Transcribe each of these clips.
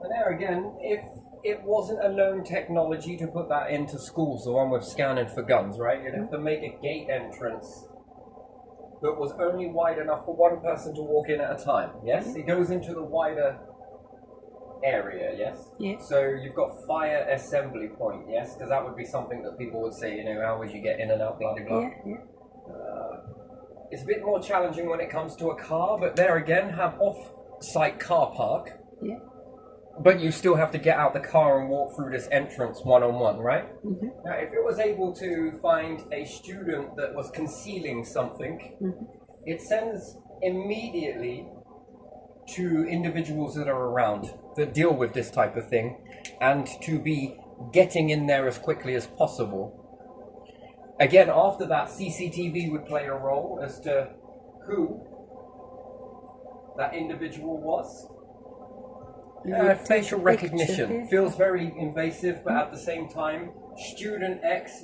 And there again, if it wasn't a known technology to put that into schools, the one with scanning for guns, right? You'd have to make a gate entrance that was only wide enough for one person to walk in at a time. Yes, it goes into the wider area. Yes. Yeah. So you've got fire assembly point. Yes, because that would be something that people would say. How would you get in and out? Blah blah blah. Yeah. It's a bit more challenging when it comes to a car, but there again, have off-site car park. Yeah. But you still have to get out the car and walk through this entrance one-on-one, right? Mm-hmm. Now, if it was able to find a student that was concealing something, it sends immediately to individuals that are around that deal with this type of thing, and to be getting in there as quickly as possible. Again, after that, CCTV would play a role as to who that individual was. Facial recognition feels very invasive, but at the same time, student X,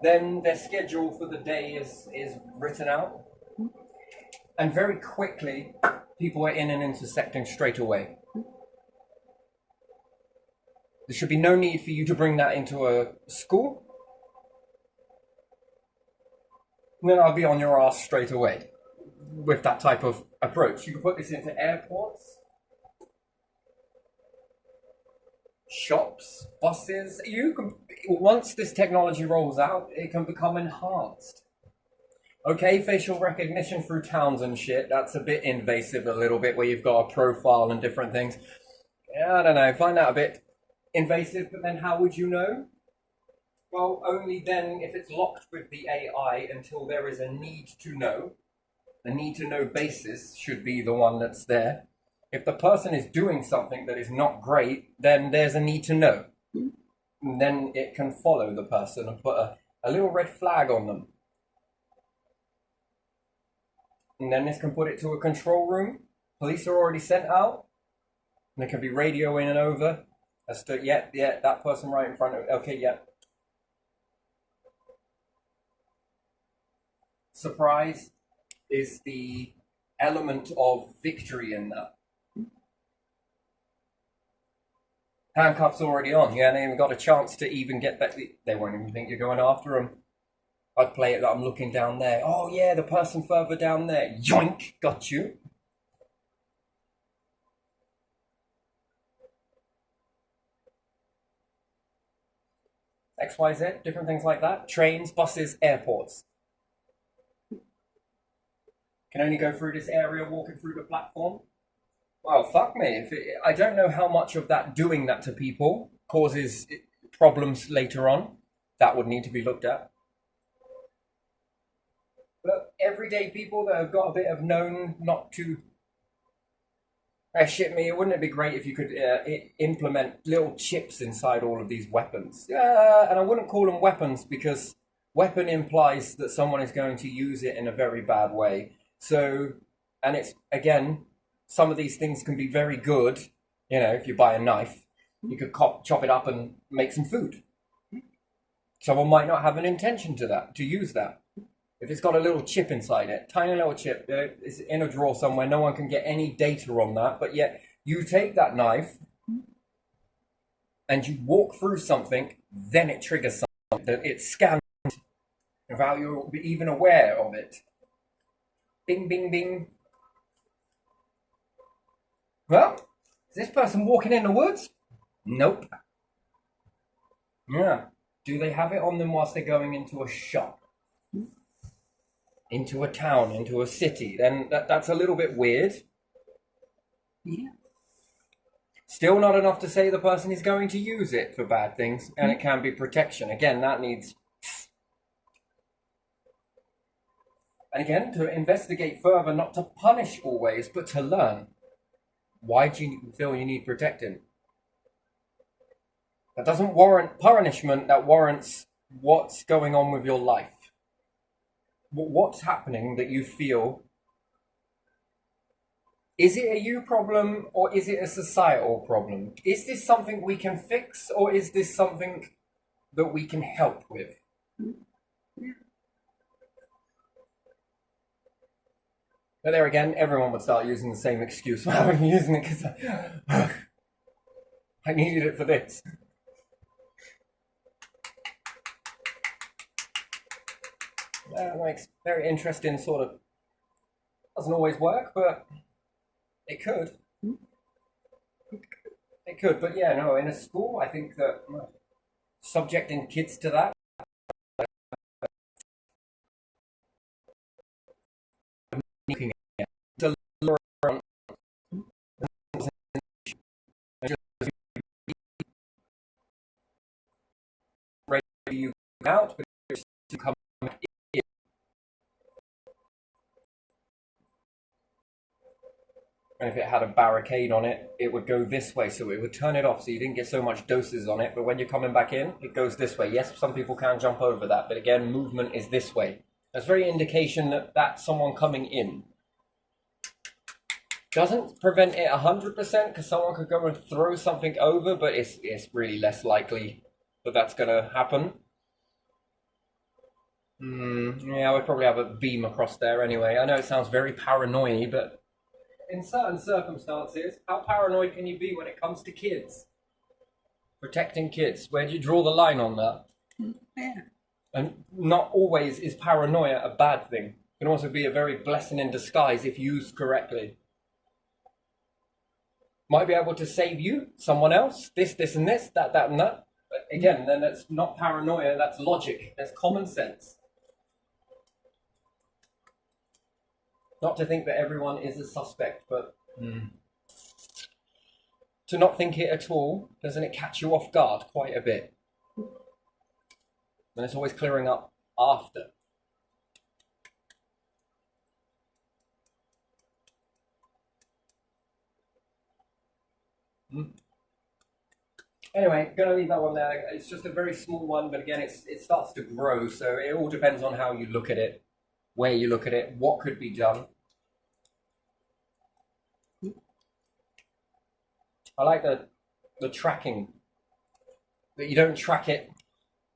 then their schedule for the day is written out. And very quickly, people are in and intersecting straight away. There should be no need for you to bring that into a school. Then I'll be on your ass straight away with that type of approach. You can put this into airports, shops, buses. You can, once this technology rolls out, it can become enhanced. Okay, facial recognition through towns and shit, that's a bit invasive a little bit, where you've got a profile and different things. I don't know, find that a bit invasive, but then how would you know? Well, only then if it's locked with the AI until there is a need to know. The need to know basis should be the one that's there. If the person is doing something that is not great, then there's a need to know. And then it can follow the person and put a little red flag on them. And then this can put it to a control room. Police are already sent out. And they can be radioing and over as to, yeah, that person right in front of, okay, yeah. Surprise is the element of victory in that. Handcuffs already on. Yeah, they haven't got a chance to even get back. They won't even think you're going after them. I'd play it like I'm looking down there. Oh yeah, the person further down there. Yoink, got you. XYZ, different things like that. Trains, buses, airports. Can only go through this area walking through the platform. Well, fuck me. I don't know how much of that doing that to people causes problems later on. That would need to be looked at. But everyday people that have got a bit of known not to... shit me, wouldn't it be great if you could implement little chips inside all of these weapons? And I wouldn't call them weapons, because weapon implies that someone is going to use it in a very bad way. So, and it's, again, some of these things can be very good. If you buy a knife, you could chop it up and make some food. Someone might not have an intention to use that. If it's got a little chip inside it, tiny little chip, it's in a drawer somewhere, no one can get any data on that, but yet you take that knife and you walk through something, then it triggers something that it's scanned without you be even aware of it. Bing, bing, bing. Well, is this person walking in the woods? Nope. Yeah. Do they have it on them whilst they're going into a shop? Into a town, into a city? Then that's a little bit weird. Yeah. Still not enough to say the person is going to use it for bad things, and it can be protection. Again, that needs... And again, to investigate further, not to punish always, but to learn. Why do you feel you need protecting? That doesn't warrant punishment, that warrants what's going on with your life. What's happening that you feel? Is it a you problem, or is it a societal problem? Is this something we can fix, or is this something that we can help with? But there again, everyone would start using the same excuse. Why are you using it? Because I needed it for this. Like, very interesting sort of. Doesn't always work, but it could. It could, but yeah, no. In a school, I think that subjecting kids to that. Looking at to learn you out, but to come in. And if it had a barricade on it, it would go this way, so it would turn it off, so you didn't get so much doses on it. But when you're coming back in, it goes this way. Yes, some people can jump over that, but again, movement is this way. That's very indication that that's someone coming in. Doesn't prevent it 100% because someone could go and throw something over, but it's really less likely that that's going to happen. Yeah, I would probably have a beam across there anyway. I know it sounds very paranoid, but in certain circumstances, how paranoid can you be when it comes to kids? Protecting kids. Where do you draw the line on that? Yeah. And not always is paranoia a bad thing. It can also be a very blessing in disguise if used correctly. Might be able to save you, someone else, this and this, that and that. But again, then that's not paranoia, that's logic, that's common sense. Not to think that everyone is a suspect, but to not think it at all, doesn't it catch you off guard quite a bit? And it's always clearing up after. Anyway, gonna leave that one there. It's just a very small one, but again, it starts to grow, so it all depends on how you look at it, where you look at it, what could be done. I like the tracking, that you don't track it,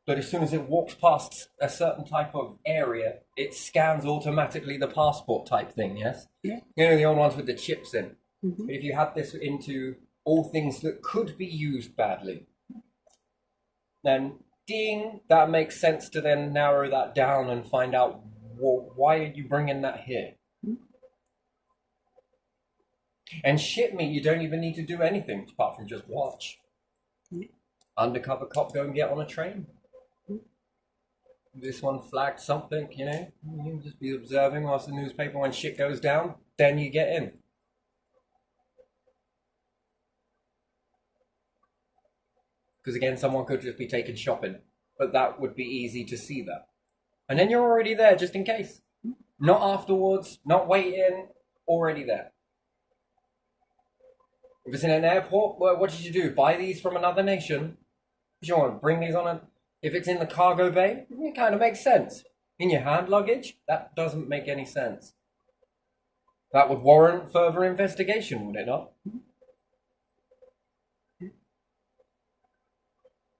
but as soon as it walks past a certain type of area, it scans automatically the passport type thing, yes? Yeah. You know, the old ones with the chips in. Mm-hmm. But if you had this into all things that could be used badly, then ding, that makes sense to then narrow that down and find out, well, why are you bringing that here? And shit me, you don't even need to do anything apart from just watch. Undercover cop go and get on a train. This one flagged something, you know. You can just be observing whilst the newspaper, when shit goes down, then you get in. Because again, someone could just be taken shopping, but that would be easy to see that. And then you're already there just in case. Not afterwards, not waiting, already there. If it's in an airport, well, what did you do? Buy these from another nation? You want to bring these on a... If it's in the cargo bay, it kind of makes sense. In your hand luggage, that doesn't make any sense. That would warrant further investigation, would it not?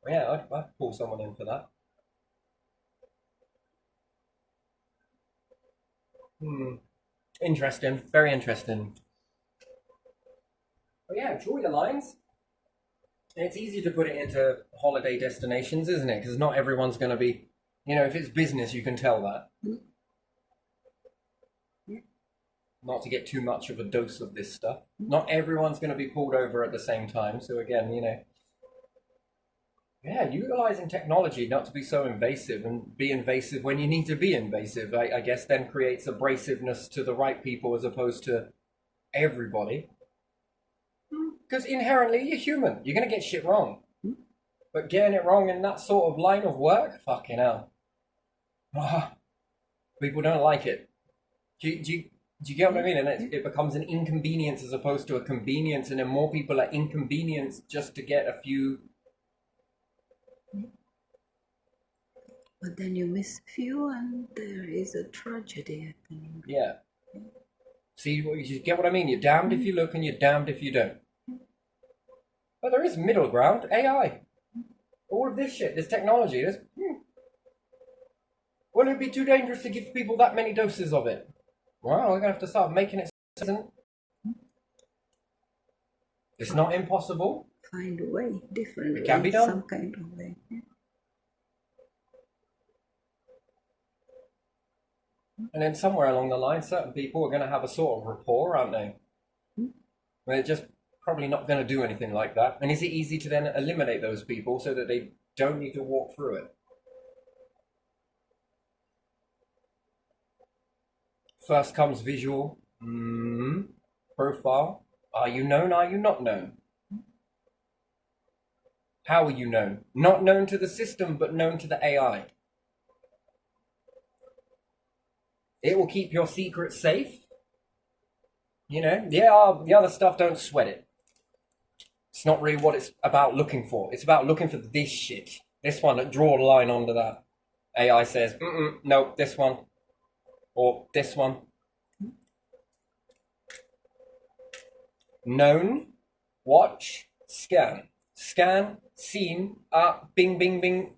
Yeah, I'd pull someone in for that. Interesting. Very interesting. But yeah, draw your lines. And it's easy to put it into holiday destinations, isn't it? Because not everyone's going to be, you know, if it's business, you can tell that. Not to get too much of a dose of this stuff. Not everyone's going to be pulled over at the same time. So again, you know, yeah, utilizing technology not to be so invasive and be invasive when you need to be invasive, I guess then creates abrasiveness to the right people as opposed to everybody. Because inherently you're human. You're going to get shit wrong. But getting it wrong in that sort of line of work, fucking hell. People don't like it. Do you get what I mean? And it becomes an inconvenience as opposed to a convenience, and then more people are inconvenienced just to get a few. But then you miss a few and there is a tragedy happening. Yeah. See, you get what I mean? You're damned if you look and you're damned if you don't. But there is middle ground. AI. All of this shit, this technology. Wouldn't it be too dangerous to give people that many doses of it? Well, we're going to have to start making it. It's not impossible. Find a way, different It way, can be done. some kind of way. Yeah. And then somewhere along the line, certain people are going to have a sort of rapport, aren't they? They're just probably not going to do anything like that. And is it easy to then eliminate those people so that they don't need to walk through it? First comes visual. Profile. Are you known? Are you not known? How are you known? Not known to the system, but known to the AI. It will keep your secret safe. You know, the other stuff, don't sweat it. It's not really what it's about looking for. It's about looking for this shit. This one, draw a line under that. AI says, no, this one. Or this one. Known, watch, scan. Scan, seen, bing, bing, bing.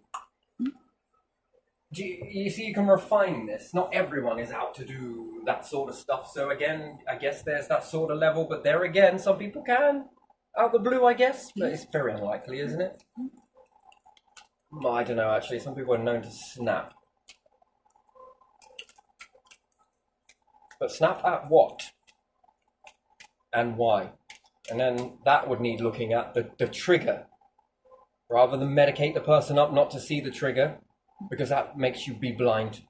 You see, you can refine this. Not everyone is out to do that sort of stuff. So again, I guess there's that sort of level. But there again, some people can. Out the blue, I guess. But it's very unlikely, isn't it? Well, I don't know, actually. Some people are known to snap. But snap at what? And why? And then that would need looking at the trigger. Rather than medicate the person up not to see the trigger, because that makes you be blind.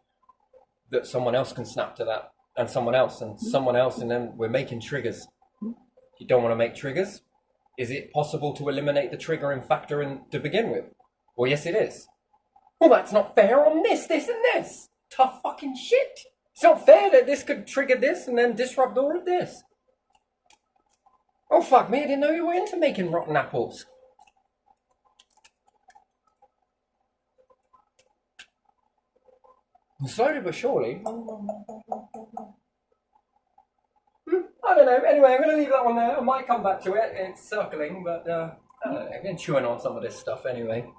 That someone else can snap to that, and someone else, and then we're making triggers. You don't want to make triggers. Is it possible to eliminate the triggering factor to begin with? Well, yes, it is. Well, that's not fair on this, and this. Tough fucking shit. It's not fair that this could trigger this and then disrupt all of this. Oh, fuck me, I didn't know you were into making rotten apples. Slowly but surely. I don't know. Anyway, I'm going to leave that one there. I might come back to it. It's circling, but I don't know. I've been chewing on some of this stuff anyway.